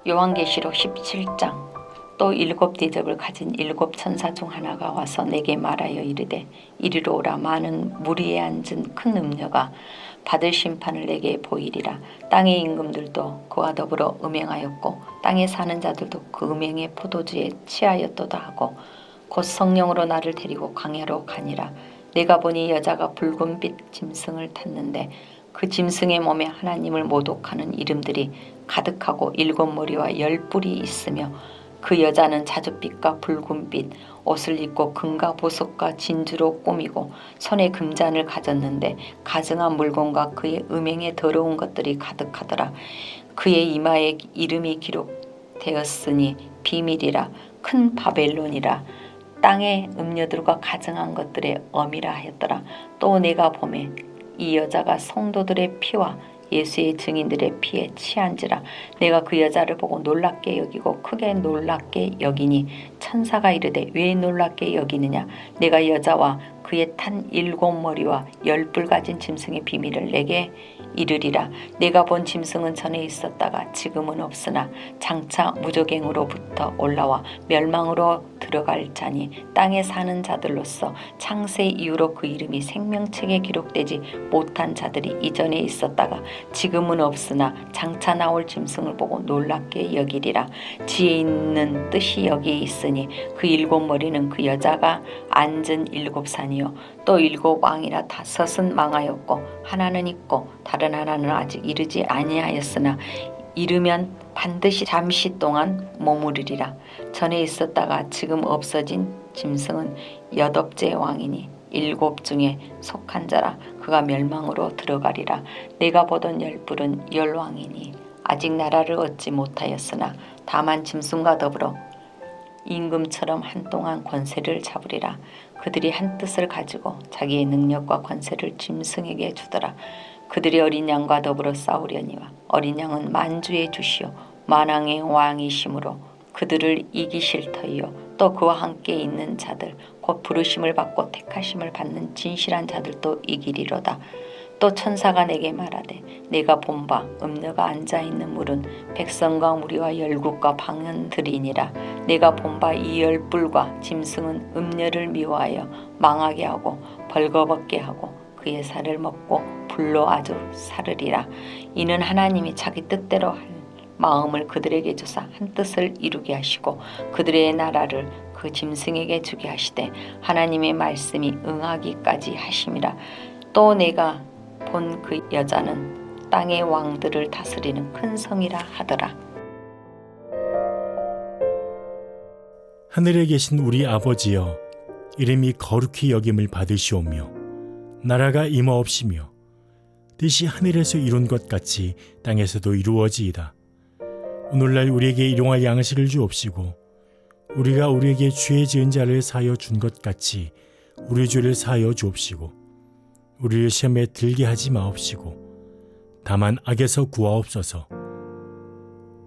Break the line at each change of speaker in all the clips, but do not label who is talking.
요한계시록 17장. 또 7 대접을 가진 7 천사 중 하나가 와서 내게 말하여 이르되 이리로 오라. 많은 무리에 앉은 큰 음녀가 받을 심판을 내게 보이리라. 땅의 임금들도 그와 더불어 음행하였고 땅에 사는 자들도 그 음행의 포도주에 취하였도다 하고 곧 성령으로 나를 데리고 광야로 가니라. 내가 보니 여자가 붉은빛 짐승을 탔는데 그 짐승의 몸에 하나님을 모독하는 이름들이 가득하고 7 머리와 10 뿔이 있으며 그 여자는 자줏빛과 붉은빛 옷을 입고 금과 보석과 진주로 꾸미고 손에 금잔을 가졌는데 가증한 물건과 그의 음행에 더러운 것들이 가득하더라. 그의 이마에 이름이 기록되었으니 비밀이라 큰 바벨론이라 땅의 음녀들과 가증한 것들의 엄이라 하였더라. 또 내가 보매 이 여자가 성도들의 피와 예수의 증인들의 피에 취한지라. 내가 그 여자를 보고 놀랍게 여기고 크게 놀랍게 여기니 천사가 이르되 왜 놀랍게 여기느냐. 내가 여자와 그의 탄 7 머리와 10 뿔 가진 짐승의 비밀을 내게 이르리라. 내가 본 짐승은 전에 있었다가 지금은 없으나 장차 무저갱으로부터 올라와 멸망으로 들어갈 자니 땅에 사는 자들로서 창세 이후로 그 이름이 생명책에 기록되지 못한 자들이 이전에 있었다가 지금은 없으나 장차 나올 짐승을 보고 놀랍게 여기리라. 지혜 있는 뜻이 여기에 있으니 그 7 머리는 그 여자가 앉은 7 산이요 또 7 왕이라 5은 망하였고 하나는 있고 다른 하나는 아직 이르지 아니하였으나 이르면 반드시 잠시 동안 머무르리라. 전에 있었다가 지금 없어진 짐승은 8째 왕이니 7 중에 속한 자라. 그가 멸망으로 들어가리라. 내가 보던 10 뿔은 10 왕이니 아직 나라를 얻지 못하였으나 다만 짐승과 더불어 임금처럼 한동안 권세를 잡으리라. 그들이 한 뜻을 가지고 자기의 능력과 권세를 짐승에게 주더라. 그들이 어린 양과 더불어 싸우려니와 어린 양은 만주의 주시오 만왕의 왕이시므로 그들을 이기실 터이요 또 그와 함께 있는 자들 곧 부르심을 받고 택하심을 받는 진실한 자들도 이기리로다. 또 천사가 내게 말하되 내가 본 바 음녀가 앉아있는 물은 백성과 무리와 열국과 방언들이니라. 내가 본 바 이 10 뿔과 짐승은 음녀를 미워하여 망하게 하고 벌거벗게 하고 그의 살을 먹고 불로 아주 사르리라. 이는 하나님이 자기 뜻대로 할 마음을 그들에게 주사 한 뜻을 이루게 하시고 그들의 나라를 그 짐승에게 주게 하시되 하나님의 말씀이 응하기까지 하심이라. 또 내가 본 그 여자는 땅의 왕들을 다스리는 큰 성이라 하더라.
하늘에 계신 우리 아버지여, 이름이 거룩히 여김을 받으시오며 나라가 임하옵시며 뜻이 하늘에서 이룬 것 같이 땅에서도 이루어지이다. 오늘날 우리에게 일용할 양식을 주옵시고 우리가 우리에게 죄 지은 자를 사하여 준 것 같이 우리 죄를 사하여 주옵시고 우리를 시험에 들게 하지 마옵시고 다만 악에서 구하옵소서.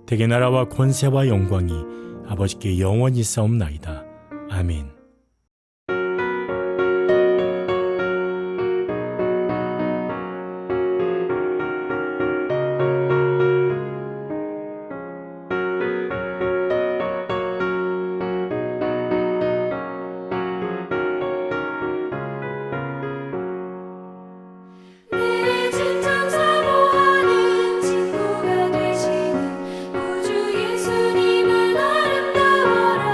대개 나라와 권세와 영광이 아버지께 영원히 있사옵나이다. 아멘.
구주 예수님은 아름다워라.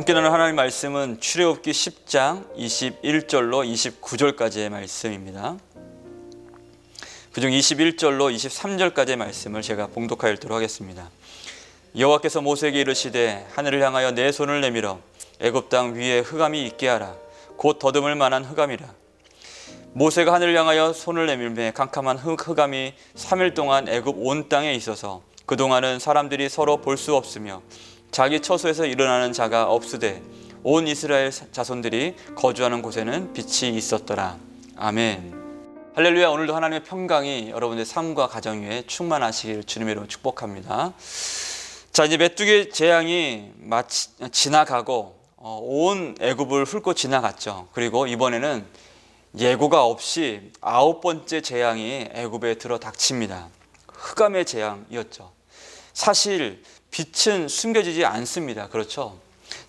함께 나눌 하나님의 말씀은 출애굽기 10장 21절로 29절까지의 말씀입니다. 그중 21절로 23절까지의 말씀을 제가 봉독하여 읽도록 하겠습니다. 여호와께서 모세에게 이르시되 하늘을 향하여 내 손을 내밀어 애굽 땅 위에 흑암이 있게 하라. 곧 더듬을 만한 흑암이라. 모세가 하늘을 향하여 손을 내밀매 캄캄한 흑암이 3일 동안 애굽 온 땅에 있어서 그동안은 사람들이 서로 볼 수 없으며 자기 처소에서 일어나는 자가 없으되 온 이스라엘 자손들이 거주하는 곳에는 빛이 있었더라. 아멘. 할렐루야. 오늘도 하나님의 평강이 여러분의 삶과 가정 위에 충만하시기를 주님의 이름으로 축복합니다. 자, 이제 메뚜기 재앙이 지나가고 온 애굽을 훑고 지나갔죠. 그리고 이번에는 예고가 없이 9번째 재앙이 애굽에 들어 닥칩니다. 흑암의 재앙이었죠. 사실 빛은 숨겨지지 않습니다. 그렇죠?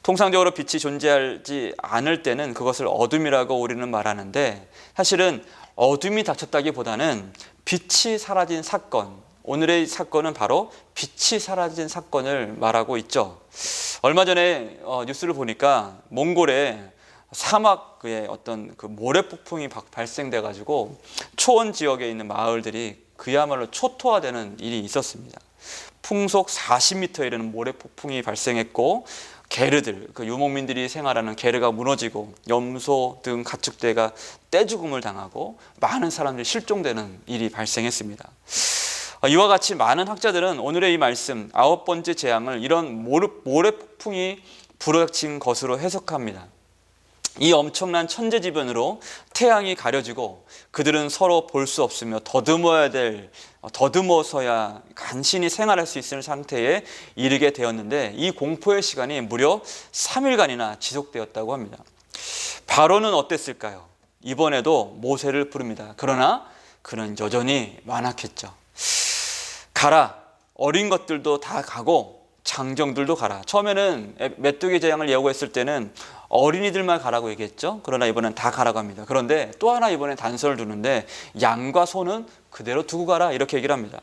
통상적으로 빛이 존재하지 않을 때는 그것을 어둠이라고 우리는 말하는데, 사실은 어둠이 닥쳤다기보다는 빛이 사라진 사건, 오늘의 사건은 바로 빛이 사라진 사건을 말하고 있죠. 얼마 전에 뉴스를 보니까 몽골의 사막에 어떤 그 모래폭풍이 발생돼 가지고 초원 지역에 있는 마을들이 그야말로 초토화되는 일이 있었습니다. 풍속 40m에 이르는 모래폭풍이 발생했고, 게르들, 그 유목민들이 생활하는 게르가 무너지고 염소 등 가축대가 떼죽음을 당하고 많은 사람들이 실종되는 일이 발생했습니다. 이와 같이 많은 학자들은 오늘의 이 말씀 9번째 재앙을 이런 모래폭풍이 불어닥친 것으로 해석합니다. 이 엄청난 천재지변으로 태양이 가려지고 그들은 서로 볼 수 없으며 더듬어서야 간신히 생활할 수 있을 상태에 이르게 되었는데, 이 공포의 시간이 무려 3일간이나 지속되었다고 합니다. 바로는 어땠을까요? 이번에도 모세를 부릅니다. 그러나 그는 여전히 완악했죠. 가라, 어린 것들도 다 가고 장정들도 가라. 처음에는 메뚜기 재앙을 예고했을 때는 어린이들만 가라고 얘기했죠. 그러나 이번엔 다 가라고 합니다. 그런데 또 하나 이번엔 단서를 두는데, 양과 소는 그대로 두고 가라, 이렇게 얘기를 합니다.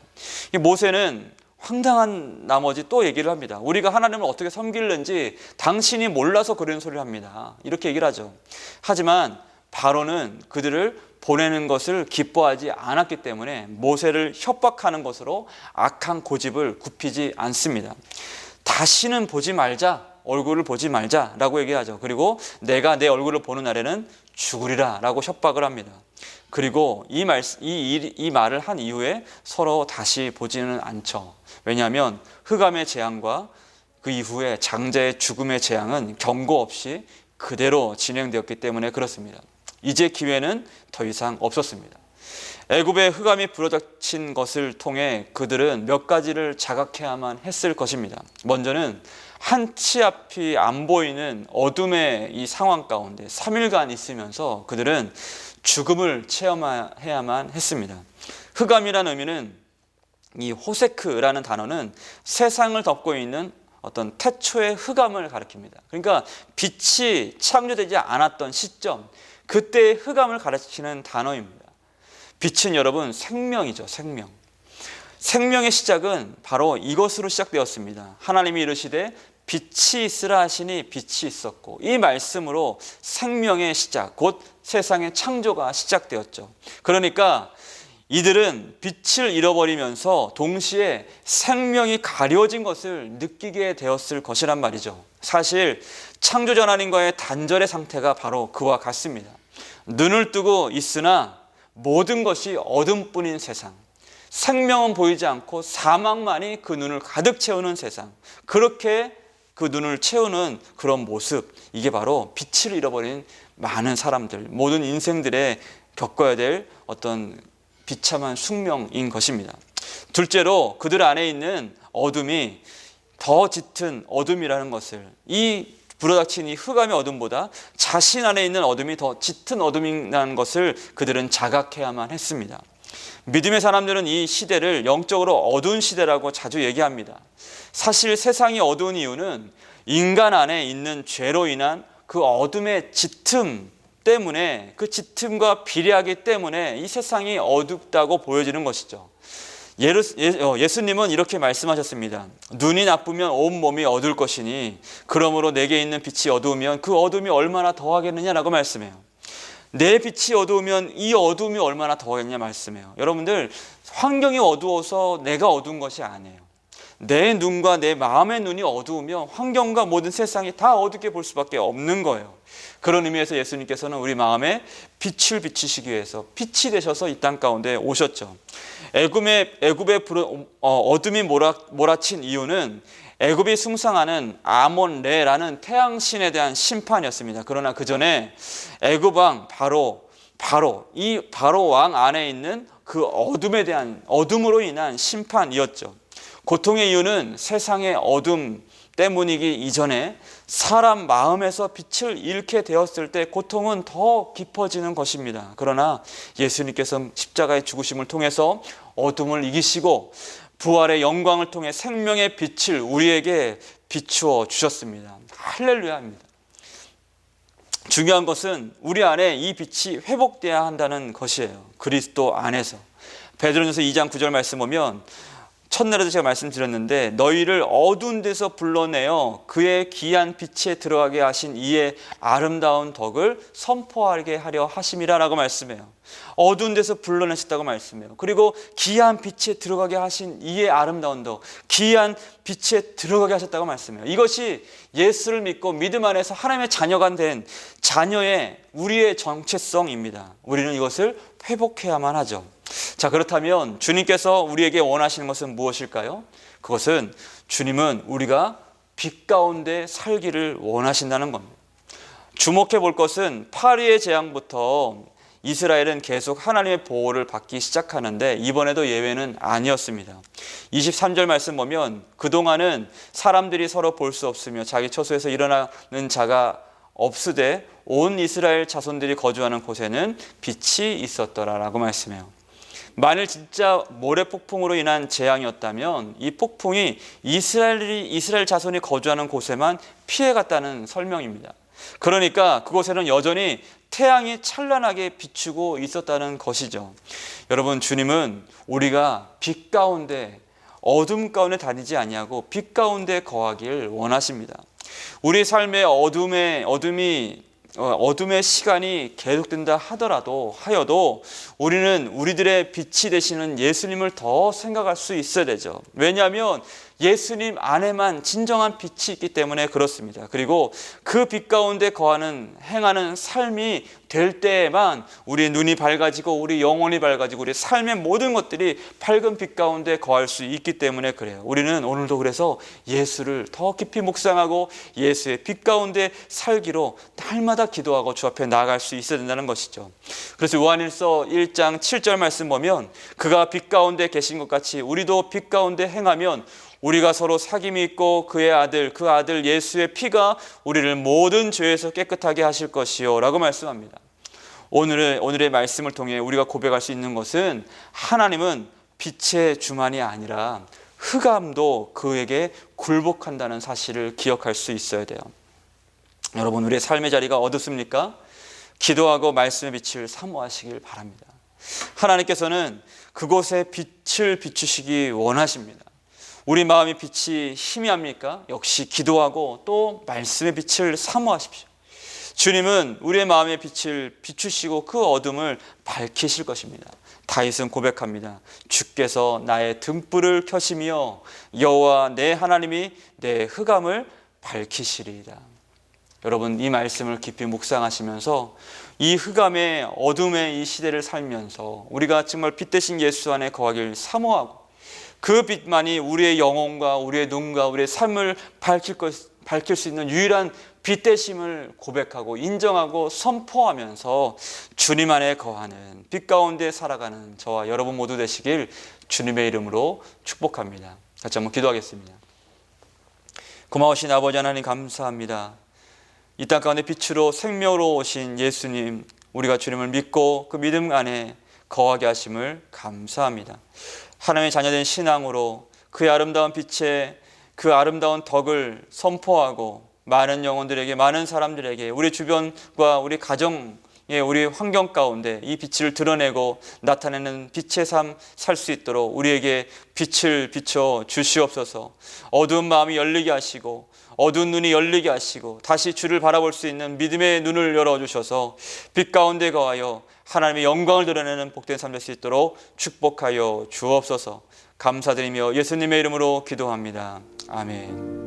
모세는 황당한 나머지 또 얘기를 합니다. 우리가 하나님을 어떻게 섬기는지 당신이 몰라서 그런 소리를 합니다, 이렇게 얘기를 하죠. 하지만 바로는 그들을 보내는 것을 기뻐하지 않았기 때문에 모세를 협박하는 것으로 악한 고집을 굽히지 않습니다. 다시는 보지 말자, 얼굴을 보지 말자라고 얘기하죠. 그리고 내가 내 얼굴을 보는 날에는 죽으리라 라고 협박을 합니다. 그리고 이 말을 한 이후에 서로 다시 보지는 않죠. 왜냐하면 흑암의 재앙과 그 이후에 장자의 죽음의 재앙은 경고 없이 그대로 진행되었기 때문에 그렇습니다. 이제 기회는 더 이상 없었습니다. 애굽의 흑암이 불어닥친 것을 통해 그들은 몇 가지를 자각해야만 했을 것입니다. 먼저는 한 치 앞이 안 보이는 어둠의 이 상황 가운데 3일간 있으면서 그들은 죽음을 체험해야만 했습니다. 흑암이라는 의미는, 이 호세크라는 단어는 세상을 덮고 있는 어떤 태초의 흑암을 가리킵니다. 그러니까 빛이 창조되지 않았던 시점, 그때의 흑암을 가리키는 단어입니다. 빛은 여러분 생명이죠. 생명의 시작은 바로 이것으로 시작되었습니다. 하나님이 이르시되 빛이 있으라 하시니 빛이 있었고, 이 말씀으로 생명의 시작, 곧 세상의 창조가 시작되었죠. 그러니까 이들은 빛을 잃어버리면서 동시에 생명이 가려진 것을 느끼게 되었을 것이란 말이죠. 사실 창조주 하나님과의 단절의 상태가 바로 그와 같습니다. 눈을 뜨고 있으나 모든 것이 어둠뿐인 세상, 생명은 보이지 않고 사망만이 그 눈을 가득 채우는 세상, 그렇게 그 눈을 채우는 그런 모습, 이게 바로 빛을 잃어버린 많은 사람들, 모든 인생들의 겪어야 될 어떤 비참한 숙명인 것입니다. 둘째로 그들 안에 있는 어둠이 더 짙은 어둠이라는 것을, 이 불어닥친 이 흑암의 어둠보다 자신 안에 있는 어둠이 더 짙은 어둠이라는 것을 그들은 자각해야만 했습니다. 믿음의 사람들은 이 시대를 영적으로 어두운 시대라고 자주 얘기합니다. 사실 세상이 어두운 이유는 인간 안에 있는 죄로 인한 그 어둠의 짙음 때문에, 그 짙음과 비례하기 때문에 이 세상이 어둡다고 보여지는 것이죠. 예수님은 이렇게 말씀하셨습니다. 눈이 나쁘면 온 몸이 어두울 것이니 그러므로 내게 있는 빛이 어두우면 그 어둠이 얼마나 더하겠느냐라고 말씀해요. 내 빛이 어두우면 이 어둠이 얼마나 더하겠냐 말씀해요. 여러분들, 환경이 어두워서 내가 어두운 것이 아니에요. 내 눈과 내 마음의 눈이 어두우면 환경과 모든 세상이 다 어둡게 볼 수밖에 없는 거예요. 그런 의미에서 예수님께서는 우리 마음에 빛을 비추시기 위해서 빛이 되셔서 이 땅 가운데 오셨죠. 애굽의 어둠이 몰아친 이유는 애굽이 숭상하는 아몬레라는 태양신에 대한 심판이었습니다. 그러나 그 전에 애굽 왕 바로 왕 안에 있는 그 어둠으로 인한 심판이었죠. 고통의 이유는 세상의 어둠 때문이기 이전에 사람 마음에서 빛을 잃게 되었을 때 고통은 더 깊어지는 것입니다. 그러나 예수님께서 십자가의 죽으심을 통해서 어둠을 이기시고 부활의 영광을 통해 생명의 빛을 우리에게 비추어 주셨습니다. 할렐루야입니다. 중요한 것은 우리 안에 이 빛이 회복돼야 한다는 것이에요. 그리스도 안에서. 베드로전서 2장 9절 말씀 보면, 첫날에도 제가 말씀드렸는데 너희를 어두운 데서 불러내어 그의 귀한 빛에 들어가게 하신 이의 아름다운 덕을 선포하게 하려 하심이라 라고 말씀해요. 어두운 데서 불러내셨다고 말씀해요. 그리고 귀한 빛에 들어가게 하신 이의 아름다운 덕, 귀한 빛에 들어가게 하셨다고 말씀해요. 이것이 예수를 믿고 믿음 안에서 하나님의 자녀가 된 자녀의 우리의 정체성입니다. 우리는 이것을 회복해야만 하죠. 자, 그렇다면 주님께서 우리에게 원하시는 것은 무엇일까요? 그것은 주님은 우리가 빛 가운데 살기를 원하신다는 겁니다. 주목해 볼 것은 파리의 재앙부터 이스라엘은 계속 하나님의 보호를 받기 시작하는데 이번에도 예외는 아니었습니다. 23절 말씀 보면 그동안은 사람들이 서로 볼 수 없으며 자기 처소에서 일어나는 자가 없으되 온 이스라엘 자손들이 거주하는 곳에는 빛이 있었더라라고 말씀해요. 만일 진짜 모래폭풍으로 인한 재앙이었다면 이 폭풍이 이스라엘 자손이 거주하는 곳에만 피해갔다는 설명입니다. 그러니까 그곳에는 여전히 태양이 찬란하게 비추고 있었다는 것이죠. 여러분, 주님은 우리가 빛 가운데, 어둠 가운데 다니지 아니하고 빛 가운데 거하길 원하십니다. 우리 삶의 어둠의 시간이 계속된다 하여도 우리는 우리들의 빛이 되시는 예수님을 더 생각할 수 있어야 되죠. 왜냐하면 예수님 안에만 진정한 빛이 있기 때문에 그렇습니다. 그리고 그 빛 가운데 행하는 삶이 될 때에만 우리의 눈이 밝아지고 우리 영혼이 밝아지고 우리 삶의 모든 것들이 밝은 빛 가운데 거할 수 있기 때문에 그래요. 우리는 오늘도 그래서 예수를 더 깊이 묵상하고 예수의 빛 가운데 살기로 날마다 기도하고 주 앞에 나아갈 수 있어야 된다는 것이죠. 그래서 요한일서 1장 7절 말씀 보면 그가 빛 가운데 계신 것 같이 우리도 빛 가운데 행하면 우리가 서로 사귐이 있고 그 아들 예수의 피가 우리를 모든 죄에서 깨끗하게 하실 것이요 라고 말씀합니다. 오늘의 말씀을 통해 우리가 고백할 수 있는 것은 하나님은 빛의 주만이 아니라 흑암도 그에게 굴복한다는 사실을 기억할 수 있어야 돼요. 여러분, 우리의 삶의 자리가 어둡습니까? 기도하고 말씀의 빛을 사모하시길 바랍니다. 하나님께서는 그곳에 빛을 비추시기 원하십니다. 우리 마음의 빛이 희미합니까? 역시 기도하고 또 말씀의 빛을 사모하십시오. 주님은 우리의 마음의 빛을 비추시고 그 어둠을 밝히실 것입니다. 다윗은 고백합니다. 주께서 나의 등불을 켜시며 여호와 내 하나님이 내 흑암을 밝히시리이다. 여러분, 이 말씀을 깊이 묵상하시면서 이 흑암의 어둠의 이 시대를 살면서 우리가 정말 빛 대신 예수 안에 거하길 사모하고 그 빛만이 우리의 영혼과 우리의 눈과 우리의 삶을 밝힐 수 있는 유일한 빛 되심을 고백하고 인정하고 선포하면서 주님 안에 거하는 빛 가운데 살아가는 저와 여러분 모두 되시길 주님의 이름으로 축복합니다. 같이 한번 기도하겠습니다. 고마우신 아버지 하나님, 감사합니다. 이 땅 가운데 빛으로 생명으로 오신 예수님, 우리가 주님을 믿고 그 믿음 안에 거하게 하심을 감사합니다. 하나님의 자녀된 신앙으로 그의 아름다운 빛에 그 아름다운 덕을 선포하고 많은 영혼들에게, 많은 사람들에게, 우리 주변과 우리 가정 우리 환경 가운데 이 빛을 드러내고 나타내는 빛의 삶 살 수 있도록 우리에게 빛을 비춰 주시옵소서. 어두운 마음이 열리게 하시고 어두운 눈이 열리게 하시고 다시 주를 바라볼 수 있는 믿음의 눈을 열어주셔서 빛 가운데 거하여 하나님의 영광을 드러내는 복된 삶 될 수 있도록 축복하여 주옵소서. 감사드리며 예수님의 이름으로 기도합니다. 아멘.